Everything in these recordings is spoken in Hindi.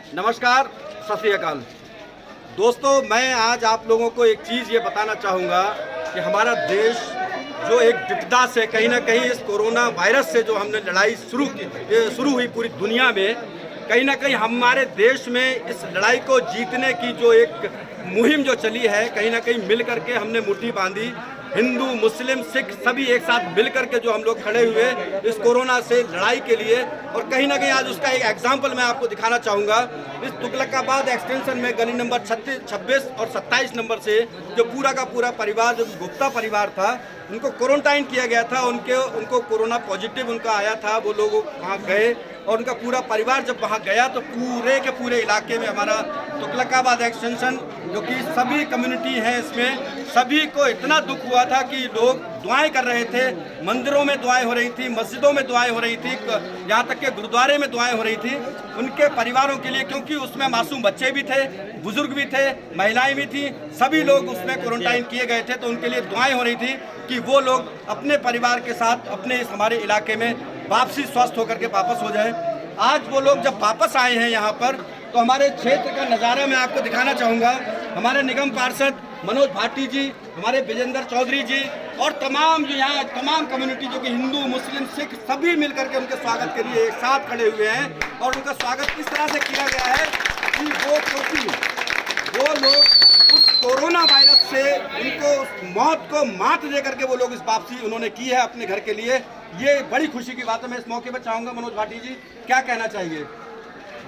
नमस्कार, सत श्री अकाल। दोस्तों, मैं आज आप लोगों को एक चीज़ ये बताना चाहूँगा कि हमारा देश जो एक विपदा से कहीं ना कहीं इस कोरोना वायरस से जो हमने लड़ाई शुरू हुई पूरी दुनिया में, कहीं ना कहीं हमारे देश में इस लड़ाई को जीतने की जो एक मुहिम जो चली है, कहीं ना कहीं मिल करके हमने मुट्ठी बांधी। हिंदू, मुस्लिम, सिख सभी एक साथ मिल करके जो हम लोग खड़े हुए इस कोरोना से लड़ाई के लिए, और कहीं ना कहीं आज उसका एक एग्जाम्पल मैं आपको दिखाना चाहूँगा। इस तुगलकाबाद एक्सटेंशन में गली नंबर 26 और 27 नंबर से जो पूरा का पूरा परिवार, जो गुप्ता परिवार था, उनको क्वारंटाइन किया गया था। उनको कोरोना पॉजिटिव उनका आया था। वो लोग वहाँ गए और उनका पूरा परिवार जब वहाँ गया तो पूरे के पूरे इलाके में हमारा तुगलकाबाद एक्सटेंशन जो कि सभी कम्युनिटी हैं, इसमें सभी को इतना दुख हुआ था कि लोग दुआएं कर रहे थे। मंदिरों में दुआएं हो रही थी, मस्जिदों में दुआएं हो रही थी, यहाँ तक के गुरुद्वारे में दुआएं हो रही थी उनके परिवारों के लिए, क्योंकि उसमें मासूम बच्चे भी थे, बुजुर्ग भी थे, महिलाएं भी थी, सभी लोग उसमें क्वारंटाइन किए गए थे। तो उनके लिए दुआएं हो रही थी कि वो लोग अपने परिवार के साथ अपने इस हमारे इलाके में वापसी स्वस्थ होकर के वापस हो जाए। आज वो लोग जब वापस आए हैं यहाँ पर, तो हमारे क्षेत्र का नज़ारा मैं आपको दिखाना चाहूँगा। हमारे निगम पार्षद मनोज भाटी जी, हमारे विजेंद्र चौधरी जी और तमाम जो यहाँ तमाम कम्युनिटी जो कि हिंदू, मुस्लिम, सिख सभी मिलकर के उनके स्वागत के लिए एक साथ खड़े हुए हैं। और उनका स्वागत किस तरह से किया गया है कि वो लोग उस कोरोना वायरस से उनको उस मौत को मात दे करके वो लोग इस वापसी उन्होंने की है अपने घर के लिए। ये बड़ी खुशी की बात है। मैं इस मौके पर चाहूँगा मनोज भाटी जी क्या कहना चाहिए।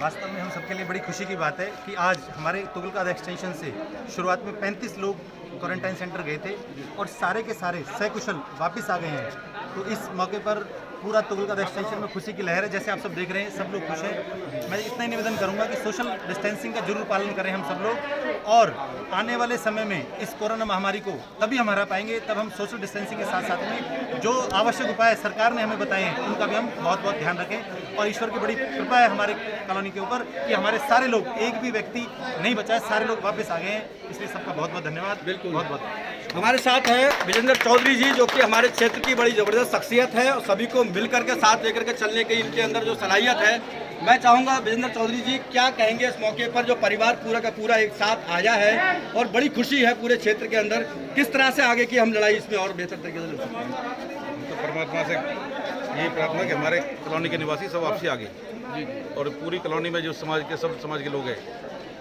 वास्तव में हम सबके लिए बड़ी खुशी की बात है कि आज हमारे तुगलकाबाद एक्सटेंशन से शुरुआत में 35 लोग क्वारंटाइन सेंटर गए थे और सारे के सारे सकुशल वापस आ गए हैं। तो इस मौके पर पूरा तुगलकाबाद एक्सटेंशन में खुशी की लहर है। जैसे आप सब देख रहे हैं, सब लोग खुश हैं। मैं इतना ही निवेदन करूंगा कि सोशल डिस्टेंसिंग का जरूर पालन करें हम सब लोग, और आने वाले समय में इस कोरोना महामारी को तभी हम हरा पाएंगे तब हम सोशल डिस्टेंसिंग के साथ साथ में जो आवश्यक उपाय सरकार ने हमें बताए हैं उनका भी हम बहुत बहुत ध्यान रखें। और ईश्वर की बड़ी कृपा है हमारे कॉलोनी के ऊपर कि हमारे सारे लोग, एक भी व्यक्ति नहीं बचा है, सारे लोग वापस आ गए हैं। इसलिए सबका बहुत बहुत धन्यवाद। बिल्कुल, बहुत बहुत। हमारे साथ है विजेंद्र चौधरी जी जो कि हमारे क्षेत्र की बड़ी ज़बरदस्त शख्सियत है और सभी को मिलकर के साथ लेकर के चलने की इनके अंदर जो सलाहियत है। मैं चाहूँगा विजेंद्र चौधरी जी क्या कहेंगे इस मौके पर, जो परिवार पूरा का पूरा एक साथ आया है और बड़ी खुशी है पूरे क्षेत्र के अंदर, किस तरह से आगे की हम लड़ाई इसमें और बेहतर तरीके से लड़ सकते हैं। तो परमात्मा से यही प्रार्थना कि हमारे कॉलोनी के निवासी सब वापसी आ गए और पूरी कॉलोनी में जो सब समाज के लोग हैं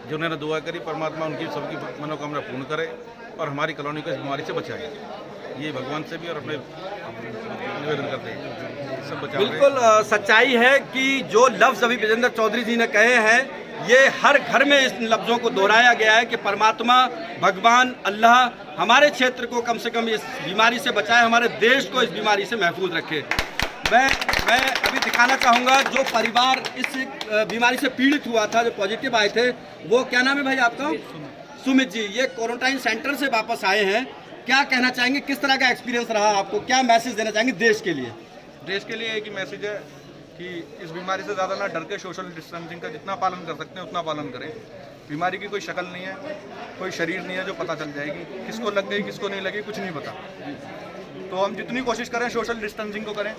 जो उन्होंने दुआ करी, परमात्मा उनकी सबकी मनोकामना पूर्ण करे और हमारी कॉलोनी को इस बीमारी से बचाए। ये भगवान से भी और अपने निवेदन करते हैं, सब बचा। बिल्कुल सच्चाई है कि जो लफ्ज़ अभी विजेंद्र चौधरी जी ने कहे हैं, ये हर घर में इस लफ्ज़ों को दोहराया गया है कि परमात्मा, भगवान, अल्लाह हमारे क्षेत्र को कम से कम इस बीमारी से बचाए, हमारे देश को इस बीमारी से महफूज रखे। मैं अभी दिखाना चाहूँगा जो परिवार इस बीमारी से पीड़ित हुआ था, जो पॉजिटिव आए थे, वो क्या नाम है भाई आपका? सुमित जी। ये क्वारंटाइन सेंटर से वापस आए हैं, क्या कहना चाहेंगे, किस तरह का एक्सपीरियंस रहा आपको, क्या मैसेज देना चाहेंगे देश के लिए? देश के लिए एक ही मैसेज है कि इस बीमारी से ज़्यादा ना डर के सोशल डिस्टेंसिंग का जितना पालन कर सकते हैं उतना पालन करें। बीमारी की कोई शक्ल नहीं है, कोई शरीर नहीं है जो पता चल जाएगी, किसको लग गई किसको नहीं लगी कुछ नहीं पता। तो हम जितनी कोशिश करें सोशल डिस्टेंसिंग को करें,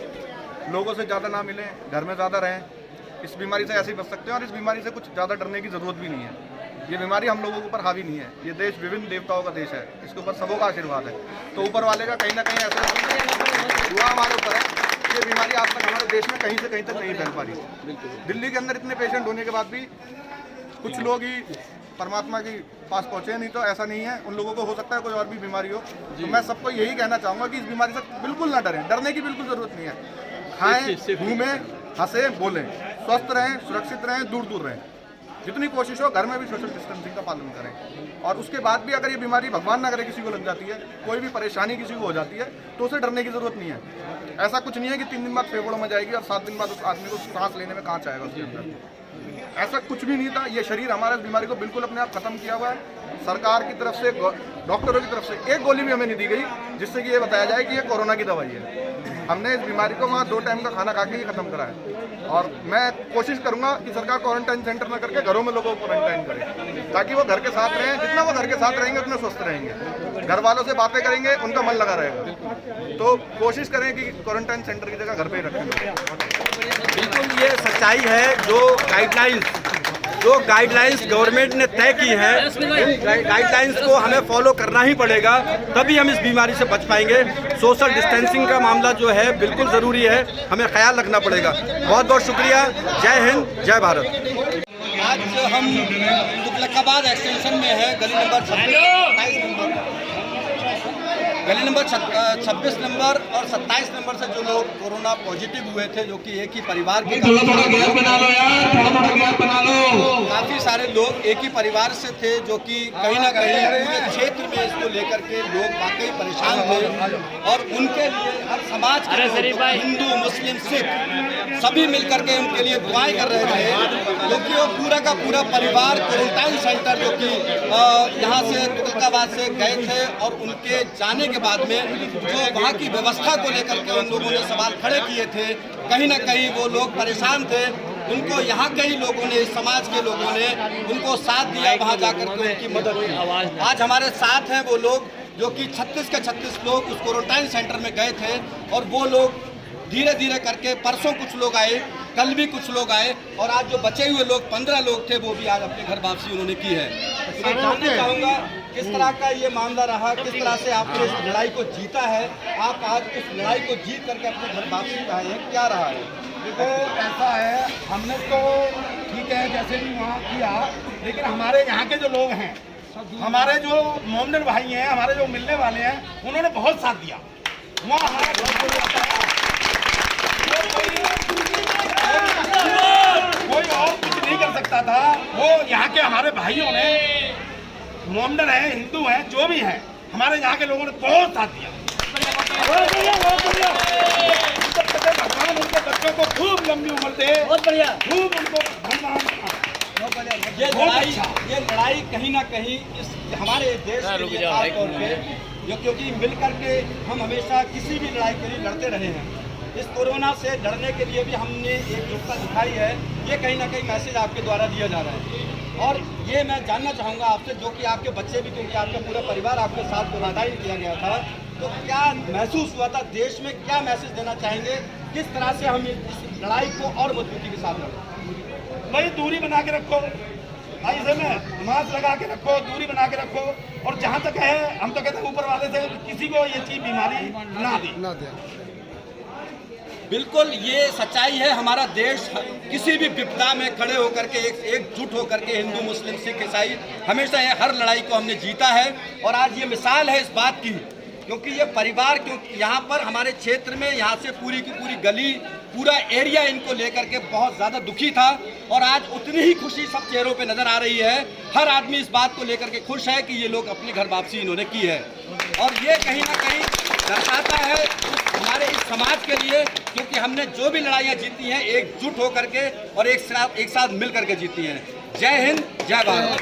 लोगों से ज़्यादा ना मिलें, घर में ज़्यादा रहें। इस बीमारी से ऐसे ही बच सकते हैं और इस बीमारी से कुछ ज़्यादा डरने की ज़रूरत भी नहीं है। ये बीमारी हम लोगों के ऊपर हावी नहीं है। ये देश विभिन्न देवताओं का देश है, इसके ऊपर सबों का आशीर्वाद है। तो ऊपर वाले का कहीं ना कहीं ऐसा दुआ हमारे ऊपर है। ये बीमारी आज तक हमारे देश में कहीं से कहीं तक नहीं फैल पा रही। दिल्ली के अंदर इतने पेशेंट होने के बाद भी कुछ लोग ही परमात्मा के पास पहुँचे, नहीं तो ऐसा नहीं है। उन लोगों को हो सकता है कोई और भी बीमारी हो। तो मैं सबको यही कहना चाहूँगा कि इस बीमारी से बिल्कुल ना डरें, डरने की बिल्कुल ज़रूरत नहीं है। खाएं, घूमें, हंसें, बोलें, स्वस्थ रहें, सुरक्षित रहें, दूर दूर रहें। जितनी कोशिश हो घर में भी सोशल डिस्टेंसिंग का पालन करें। और उसके बाद भी अगर ये बीमारी भगवान ना करे किसी को लग जाती है, कोई भी परेशानी किसी को हो जाती है, तो उसे डरने की ज़रूरत नहीं है। ऐसा कुछ नहीं है कि 3 दिन बाद फेफड़ों में जाएगी और 7 दिन बाद उस आदमी को सांस लेने में कांच आएगा उसके अंदर। ऐसा कुछ भी नहीं था। ये शरीर हमारा इस बीमारी को बिल्कुल अपने आप खत्म किया हुआ है। सरकार की तरफ से, डॉक्टरों की तरफ से एक गोली भी हमें नहीं दी गई जिससे कि ये बताया जाए कि ये कोरोना की दवाई है। हमने इस बीमारी को वहाँ 2 टाइम का खाना खा के ही खत्म करा है। और मैं कोशिश करूंगा कि सरकार क्वारंटाइन सेंटर ना करके घरों में लोगों को क्वारंटाइन करे, ताकि वो घर के साथ रहें। जितना वो घर के साथ रहेंगे उतने स्वस्थ रहेंगे, घर वालों से बातें करेंगे, उनका मन लगा रहेगा। तो कोशिश करें कि क्वारंटाइन सेंटर की जगह घर पे ही रखें। बिल्कुल ये सच्चाई है। जो गाइडलाइंस जो गाइडलाइंस गवर्नमेंट ने तय की है, इन गाइडलाइंस को हमें फॉलो करना ही पड़ेगा, तभी हम इस बीमारी से बच पाएंगे। सोशल डिस्टेंसिंग का मामला जो है बिल्कुल ज़रूरी है, हमें ख्याल रखना पड़ेगा। बहुत बहुत शुक्रिया। जय हिंद, जय भारत। आज हम तुगलकाबाद एक्सटेंशन में है, गली नंबर 26 नंबर और 27 नंबर से जो लोग कोरोना पॉजिटिव हुए थे, जो कि एक ही परिवार के काफ़ी सारे लोग एक ही परिवार से थे, जो कि कहीं ना कहीं पूरे क्षेत्र में इसको लेकर के लोग वाकई परेशान थे। और उनके लिए हर समाज के हिंदू, मुस्लिम, सिख सभी मिलकर के उनके लिए दुआएं कर रहे थे, क्योंकि वो पूरा का पूरा परिवार क्वारंटाइन सेंटर जो कि यहाँ से तुगलकाबाद से गए थे, और उनके जाने के बाद में जो वहाँ की व्यवस्था को लेकर के उन लोगों ने सवाल खड़े किए थे, कहीं ना कहीं वो लोग परेशान थे। उनको यहाँ के ही लोगों ने, इस समाज के लोगों ने उनको साथ दिया, वहाँ जाकर के उनकी मदद की। आज हमारे साथ हैं वो लोग जो कि 36 के 36 लोग उस क्वारंटाइन सेंटर में गए थे, और वो लोग धीरे धीरे करके परसों कुछ लोग आए, कल भी कुछ लोग आए, और आज जो बचे हुए लोग 15 लोग थे, वो भी आज अपने घर वापसी उन्होंने की है। तो मैं जानना चाहूँगा किस तरह का ये मामला रहा, किस तरह से आपने इस लड़ाई को जीता है, आप आज इस लड़ाई को जीत करके अपने घर वापसी आए हैं, क्या रहा है? देखो ऐसा है, हमने तो ठीक है जैसे भी वहाँ किया, लेकिन हमारे यहाँ के जो लोग हैं, हमारे जो मोमडन भाई हैं, हमारे जो मिलने वाले हैं, उन्होंने बहुत साथ दिया। वहाँ हमारा कोई और कुछ नहीं कर सकता था, वो यहाँ के हमारे भाइयों ने, मोमडन है, हिंदू हैं, जो भी हैं, हमारे यहाँ के लोगों ने बहुत साथ दिया। भगवान उनके बच्चों को खूब लंबी उम्र दे, बहुत बढ़िया, खूब उनको ये लड़ाई कहीं ना कहीं इस हमारे देश के लिए खास तौर पे, जो क्योंकि मिल करके हम हमेशा किसी भी लड़ाई के लिए लड़ते रहे हैं, इस कोरोना से लड़ने के लिए भी हमने एकजुटता दिखाई है। ये कहीं ना कहीं मैसेज आपके द्वारा दिया जा रहा है। और ये मैं जानना चाहूँगा आपसे, जो कि आपके बच्चे भी, क्योंकि आपका पूरा परिवार आपके साथ क्वारंटाइन किया गया था, तो क्या महसूस हुआ था? देश में क्या मैसेज देना चाहेंगे? किस तरह से हम इस लड़ाई को और मजबूती के साथ लड़ें? भाई दूरी बना के रखो, ऐसे में मास्क लगा के रखो, दूरी बना के रखो, और जहाँ तक है हम तो कहते हैं ऊपर वाले से किसी को ये चीज बीमारी ना दे। बिल्कुल ये सच्चाई है। हमारा देश किसी भी विपदा में खड़े होकर के एकजुट होकर के, हिंदू, मुस्लिम, सिख, ईसाई, हमेशा ये हर लड़ाई को हमने जीता है। और आज ये मिसाल है इस बात की, क्योंकि ये परिवार, क्योंकि यहाँ पर हमारे क्षेत्र में, यहाँ से पूरी की पूरी गली, पूरा एरिया इनको लेकर के बहुत ज़्यादा दुखी था, और आज उतनी ही खुशी सब चेहरों पे नज़र आ रही है। हर आदमी इस बात को लेकर के खुश है कि ये लोग अपनी घर वापसी इन्होंने की है, और ये कहीं ना कहीं दर्शाता है हमारे इस समाज के लिए, क्योंकि हमने जो भी लड़ाइयाँ जीती हैं एकजुट होकर के और एक साथ मिल करके जीती हैं। जय हिंद, जय भारत।